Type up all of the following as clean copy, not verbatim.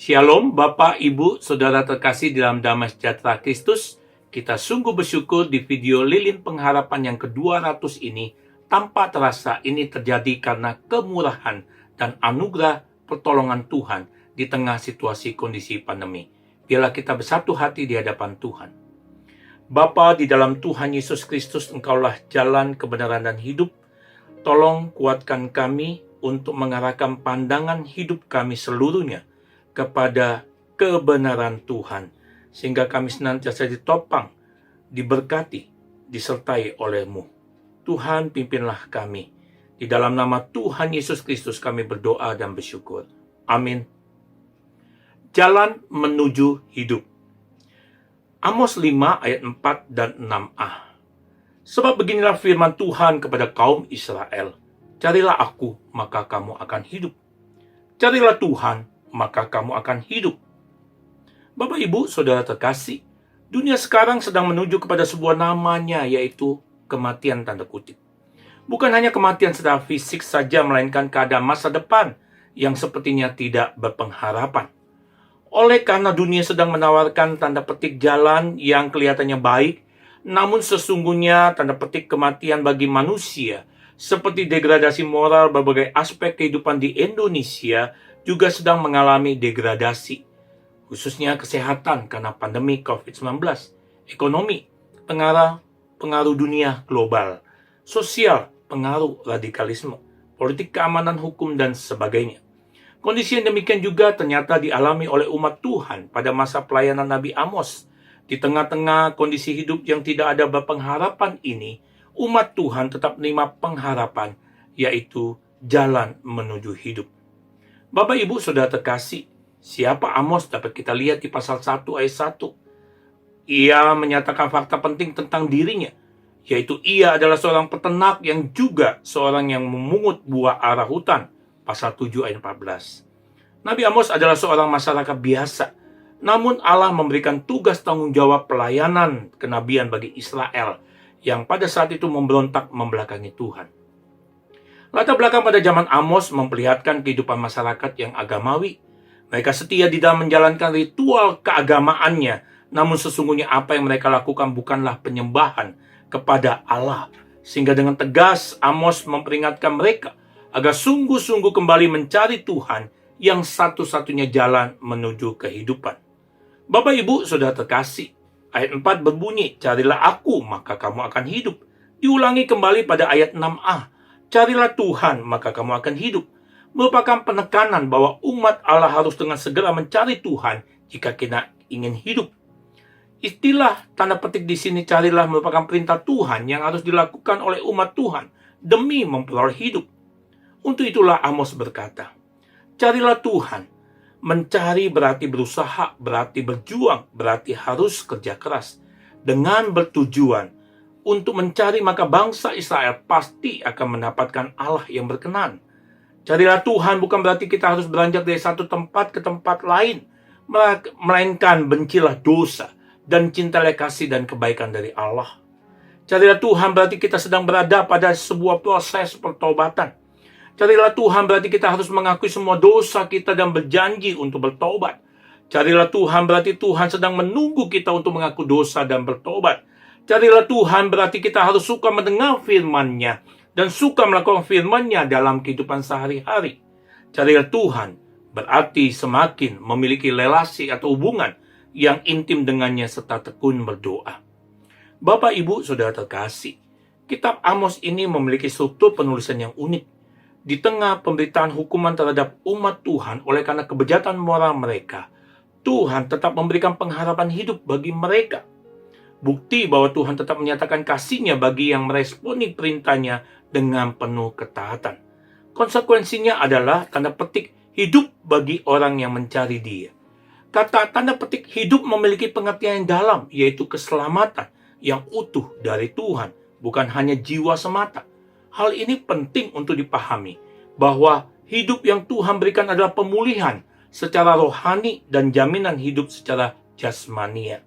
Shalom Bapak, Ibu, Saudara terkasih dalam damai sejahtera Kristus. Kita sungguh bersyukur di video Lilin Pengharapan yang ke-200 ini, tanpa terasa ini terjadi karena kemurahan dan anugerah pertolongan Tuhan di tengah situasi kondisi pandemi. Biarlah kita bersatu hati di hadapan Tuhan. Bapa, di dalam Tuhan Yesus Kristus, Engkaulah jalan, kebenaran, dan hidup. Tolong kuatkan kami untuk mengarahkan pandangan hidup kami seluruhnya kepada kebenaran Tuhan, sehingga kami senantiasa ditopang, diberkati, disertai oleh-Mu. Tuhan, pimpinlah kami. Di dalam nama Tuhan Yesus Kristus kami berdoa dan bersyukur. Amin. Jalan menuju hidup. Amos 5 ayat 4 dan 6a. Sebab beginilah firman Tuhan kepada kaum Israel, carilah aku, maka kamu akan hidup. Carilah Tuhan, maka kamu akan hidup. Bapak, Ibu, Saudara terkasih, dunia sekarang sedang menuju kepada sebuah namanya, yaitu kematian tanda kutip. Bukan hanya kematian secara fisik saja, melainkan keadaan masa depan yang sepertinya tidak berpengharapan. Oleh karena dunia sedang menawarkan tanda petik jalan yang kelihatannya baik, namun sesungguhnya tanda petik kematian bagi manusia, seperti degradasi moral berbagai aspek kehidupan di Indonesia, juga sedang mengalami degradasi, khususnya kesehatan karena pandemi COVID-19, ekonomi, pengaruh dunia global, sosial, pengaruh radikalisme, politik keamanan hukum, dan sebagainya. Kondisi yang demikian juga ternyata dialami oleh umat Tuhan pada masa pelayanan Nabi Amos. Di tengah-tengah kondisi hidup yang tidak ada berpengharapan ini, umat Tuhan tetap menerima pengharapan, yaitu jalan menuju hidup. Bapak, Ibu, Saudara terkasih, siapa Amos dapat kita lihat di pasal 1 ayat 1. Ia menyatakan fakta penting tentang dirinya, yaitu ia adalah seorang peternak yang juga seorang yang memungut buah arah hutan, pasal 7 ayat 14. Nabi Amos adalah seorang masyarakat biasa, namun Allah memberikan tugas tanggung jawab pelayanan kenabian bagi Israel, yang pada saat itu memberontak membelakangi Tuhan. Latar belakang pada zaman Amos memperlihatkan kehidupan masyarakat yang agamawi. Mereka setia di dalam menjalankan ritual keagamaannya, namun sesungguhnya apa yang mereka lakukan bukanlah penyembahan kepada Allah. Sehingga dengan tegas Amos memperingatkan mereka agar sungguh-sungguh kembali mencari Tuhan yang satu-satunya jalan menuju kehidupan. Bapak, Ibu, Saudara terkasih, ayat 4 berbunyi, carilah aku, maka kamu akan hidup. Diulangi kembali pada ayat 6a, carilah Tuhan, maka kamu akan hidup. Merupakan penekanan bahwa umat Allah harus dengan segera mencari Tuhan jika kita ingin hidup. Istilah tanda petik di sini carilah merupakan perintah Tuhan yang harus dilakukan oleh umat Tuhan demi memperoleh hidup. Untuk itulah Amos berkata, carilah Tuhan. Mencari berarti berusaha, berarti berjuang, berarti harus kerja keras. Dengan bertujuan untuk mencari, maka bangsa Israel pasti akan mendapatkan Allah yang berkenan. Carilah Tuhan bukan berarti kita harus beranjak dari satu tempat ke tempat lain, melainkan bencilah dosa dan cintalah kasih dan kebaikan dari Allah. Carilah Tuhan berarti kita sedang berada pada sebuah proses pertobatan. Carilah Tuhan berarti kita harus mengakui semua dosa kita dan berjanji untuk bertobat. Carilah Tuhan berarti Tuhan sedang menunggu kita untuk mengaku dosa dan bertobat. Carilah Tuhan berarti kita harus suka mendengar firman-Nya dan suka melakukan firman-Nya dalam kehidupan sehari-hari. Carilah Tuhan berarti semakin memiliki relasi atau hubungan yang intim dengannya serta tekun berdoa. Bapak, Ibu, Saudara terkasih, kitab Amos ini memiliki struktur penulisan yang unik. Di tengah pemberitaan hukuman terhadap umat Tuhan oleh karena kebejatan moral mereka, Tuhan tetap memberikan pengharapan hidup bagi mereka. Bukti bahwa Tuhan tetap menyatakan kasih-Nya bagi yang meresponi perintah-Nya dengan penuh ketaatan. Konsekuensinya adalah tanda petik hidup bagi orang yang mencari Dia. Kata tanda petik hidup memiliki pengertian yang dalam, yaitu keselamatan yang utuh dari Tuhan, bukan hanya jiwa semata. Hal ini penting untuk dipahami, bahwa hidup yang Tuhan berikan adalah pemulihan secara rohani dan jaminan hidup secara jasmania.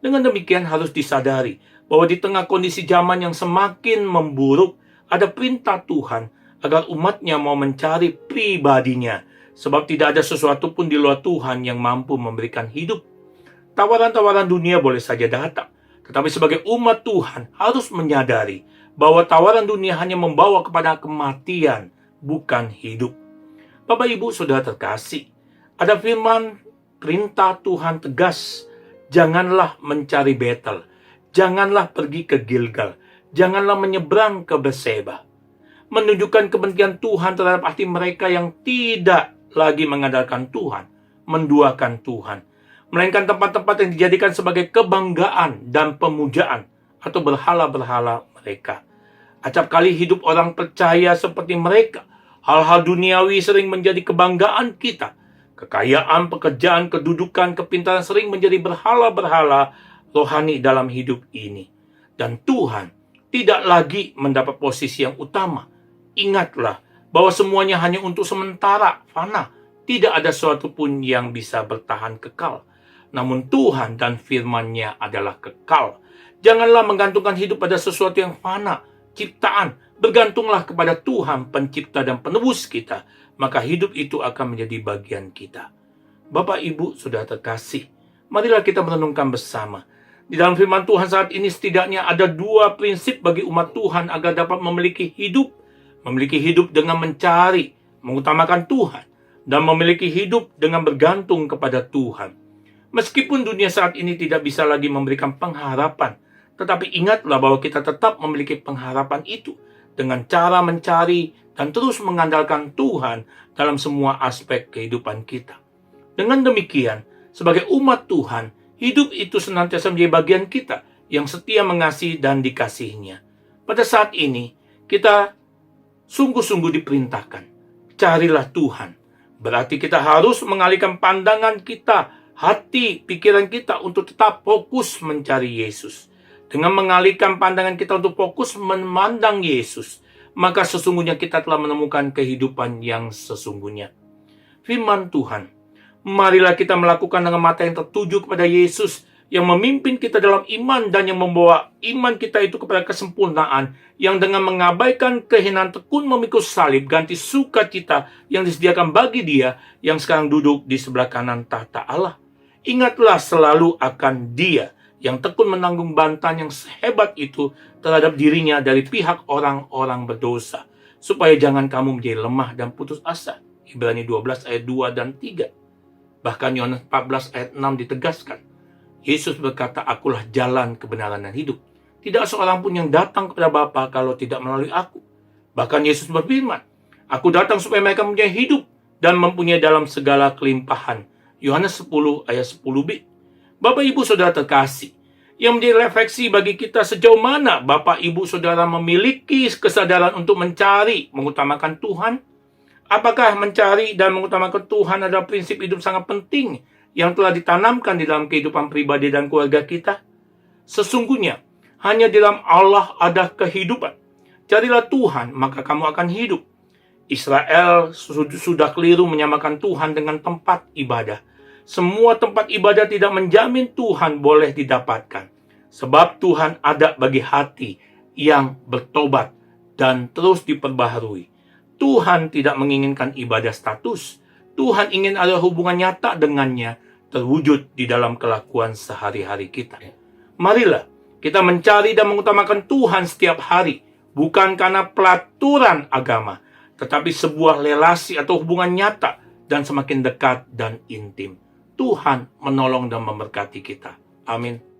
Dengan demikian harus disadari bahwa di tengah kondisi zaman yang semakin memburuk, ada perintah Tuhan agar umat-Nya mau mencari pribadi-Nya sebab tidak ada sesuatu pun di luar Tuhan yang mampu memberikan hidup. Tawaran-tawaran dunia boleh saja datang, tetapi sebagai umat Tuhan harus menyadari bahwa tawaran dunia hanya membawa kepada kematian, bukan hidup. Bapak Ibu Saudara terkasih, ada firman perintah Tuhan tegas, janganlah mencari Betel, janganlah pergi ke Gilgal, janganlah menyeberang ke Berseba. Menunjukkan kebencian Tuhan terhadap hati mereka yang tidak lagi mengandalkan Tuhan, menduakan Tuhan, melainkan tempat-tempat yang dijadikan sebagai kebanggaan dan pemujaan atau berhala-berhala mereka. Acap kali hidup orang percaya seperti mereka, hal-hal duniawi sering menjadi kebanggaan kita. Kekayaan, pekerjaan, kedudukan, kepintaran sering menjadi berhala-berhala rohani dalam hidup ini. Dan Tuhan tidak lagi mendapat posisi yang utama. Ingatlah bahwa semuanya hanya untuk sementara, fana. Tidak ada sesuatu pun yang bisa bertahan kekal. Namun Tuhan dan firman-Nya adalah kekal. Janganlah menggantungkan hidup pada sesuatu yang fana, ciptaan. Bergantunglah kepada Tuhan, pencipta dan penebus kita. Maka hidup itu akan menjadi bagian kita. Bapak, Ibu, Saudara terkasih, marilah kita merenungkan bersama. Di dalam firman Tuhan saat ini setidaknya ada dua prinsip bagi umat Tuhan agar dapat memiliki hidup. Memiliki hidup dengan mencari, mengutamakan Tuhan, dan memiliki hidup dengan bergantung kepada Tuhan. Meskipun dunia saat ini tidak bisa lagi memberikan pengharapan, tetapi ingatlah bahwa kita tetap memiliki pengharapan itu dengan cara mencari dan terus mengandalkan Tuhan dalam semua aspek kehidupan kita. Dengan demikian, sebagai umat Tuhan, hidup itu senantiasa menjadi bagian kita yang setia mengasihi dan dikasihinya. Pada saat ini, kita sungguh-sungguh diperintahkan, carilah Tuhan. Berarti kita harus mengalihkan pandangan kita, hati, pikiran kita untuk tetap fokus mencari Yesus. Dengan mengalihkan pandangan kita untuk fokus memandang Yesus, maka sesungguhnya kita telah menemukan kehidupan yang sesungguhnya. Firman Tuhan, marilah kita melakukan dengan mata yang tertuju kepada Yesus, yang memimpin kita dalam iman dan yang membawa iman kita itu kepada kesempurnaan, yang dengan mengabaikan kehinaan tekun memikul salib, ganti sukacita yang disediakan bagi Dia yang sekarang duduk di sebelah kanan tahta Allah. Ingatlah selalu akan Dia yang tekun menanggung bantahan yang sehebat itu terhadap dirinya dari pihak orang-orang berdosa, supaya jangan kamu menjadi lemah dan putus asa. Ibrani 12 ayat 2 dan 3. Bahkan Yohanes 14 ayat 6 ditegaskan, Yesus berkata, akulah jalan, kebenaran, dan hidup. Tidak seorang pun yang datang kepada Bapa kalau tidak melalui aku. Bahkan Yesus berfirman, aku datang supaya mereka mempunyai hidup dan mempunyai dalam segala kelimpahan. Yohanes 10 ayat 10b. Bapak, Ibu, Saudara terkasih, yang menjadi refleksi bagi kita sejauh mana Bapak, Ibu, Saudara memiliki kesadaran untuk mencari, mengutamakan Tuhan. Apakah mencari dan mengutamakan Tuhan adalah prinsip hidup sangat penting yang telah ditanamkan di dalam kehidupan pribadi dan keluarga kita? Sesungguhnya, hanya di dalam Allah ada kehidupan. Carilah Tuhan, maka kamu akan hidup. Israel sudah keliru menyamakan Tuhan dengan tempat ibadah. Semua tempat ibadah tidak menjamin Tuhan boleh didapatkan. Sebab Tuhan ada bagi hati yang bertobat dan terus diperbaharui. Tuhan tidak menginginkan ibadah status. Tuhan ingin ada hubungan nyata dengannya terwujud di dalam kelakuan sehari-hari kita. Marilah kita mencari dan mengutamakan Tuhan setiap hari, bukan karena pelaturan agama, tetapi sebuah relasi atau hubungan nyata dan semakin dekat dan intim. Tuhan menolong dan memberkati kita. Amin.